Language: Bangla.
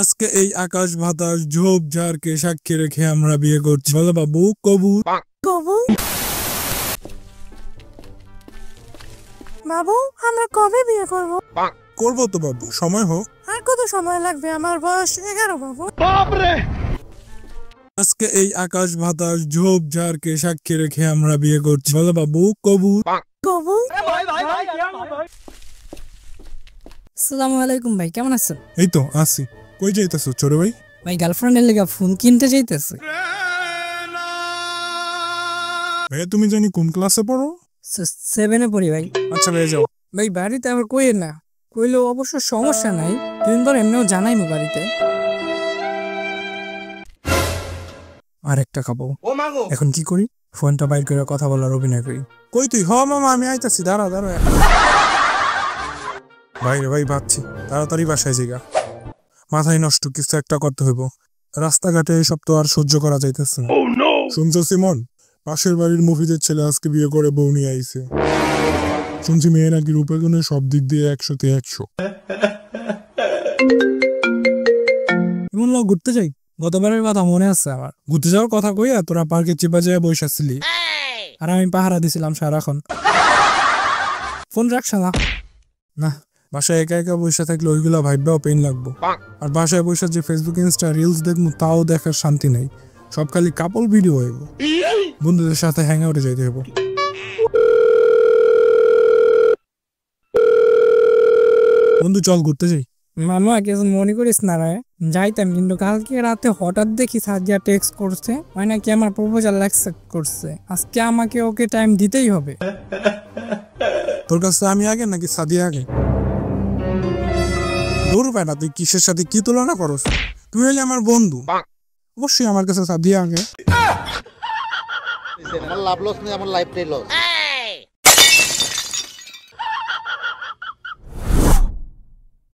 আজকে এই আকাশ বাতাস ঝোপ ঝাড়কে সাক্ষী রেখে আমরা বিয়ে করছি। বলো বাবু কবুল। কবুল। বাবু আমরা কবে বিয়ে করব? করবো তো বাবু, সময় হোক। আর কত সময় লাগবে? আমার বয়স 11 বাবু। আজকে এই আকাশ বাতাস ঝোপ ঝাড়কে সাক্ষী রেখে আমরা বিয়ে করছি। বলো বাবু কবুল। কবুল। আসসালামু আলাইকুম ভাই, কেমন আছেন? এই তো আসি। কই যাইতেছো ছোট ভাই? ভাই গার্লফ্রেন্ডের লেগে ফোন কিনতে যাইতেছে। ভাইয়া তুমি জানি কোন ক্লাসে পড়ো? 7-এ পড়ি ভাই। আচ্ছা ভাইয়া যাও। ভাই বাড়িতে আবার কইেন না, কইলেও অবশ্য সমস্যা নাই, দিন ধর এমনিও জানাইমু বাড়িতে। আর একটা খাবো। এখন কি করি? ফোনটা বাইর করে কথা বলার অভিনয় করি। কই তুই? হ মামা আমি আইতাছি, দাঁড়া দাঁড়া। ভাই রে ভাই ভাবছি তাড়াতাড়ি বাসায় জিগা, মাথায় নষ্ট কিছু একটা করতে হইব। রাস্তাঘাটে এসব তো আর সহ্য করা যাইতেছে না। শুনছো সিমন, পাশের বাড়ির মফিজের ছেলে আজকে বিয়ে করে বউ নিয়ে আইছে। শুনছি মেয়ে নাকি রূপে গুণে সব দিক দিয়ে 100-তে 100। এমন লোক ঘুরতে যাই, গতবারের কথা মনে আছে আমার। ঘুরতে যাওয়ার কথা কইয়া তোরা পার্কে চেপা যায় বসেছিলি, আর আমি পাহারা দিছিলাম সারাক্ষণ। ফোন রাখছ না? না, বাসায় একা একা বসে থাকলে ওইগুলা ভাইবাও পেন লাগবো। আর বাসায় বসে যে ফেসবুক ইনস্টা রিলস দেখবো তাও দেখার শান্তি নাই। সব খালি কাপল ভিডিও হইব। বন্ধুদের সাথে হ্যাং আউটে যাইতে হইব। বন্ধু চল ঘুরতে যাই। মামা কিছু মনে করিস না রে, যাইতাম, কিন্তু কালকে রাতে হঠাৎ দেখি সাদিয়া টেক্সট করছে, হয় নাকি আমার প্রপোজাল অ্যাকসেপ্ট করছে। আজকে আমাকে ওকে টাইম দিতেই হবে। তোর কাছে আমি আগে নাকি সাদিয়া আগে? দূর পায় না, তুই কিসের সাথে কি তুলনা করস? তুই হইলে আমার বন্ধু, অবশ্যই আমার কাছে সাদিয়া আগে। আমার লাভ লস নেই, আমার লাইফটাই লস।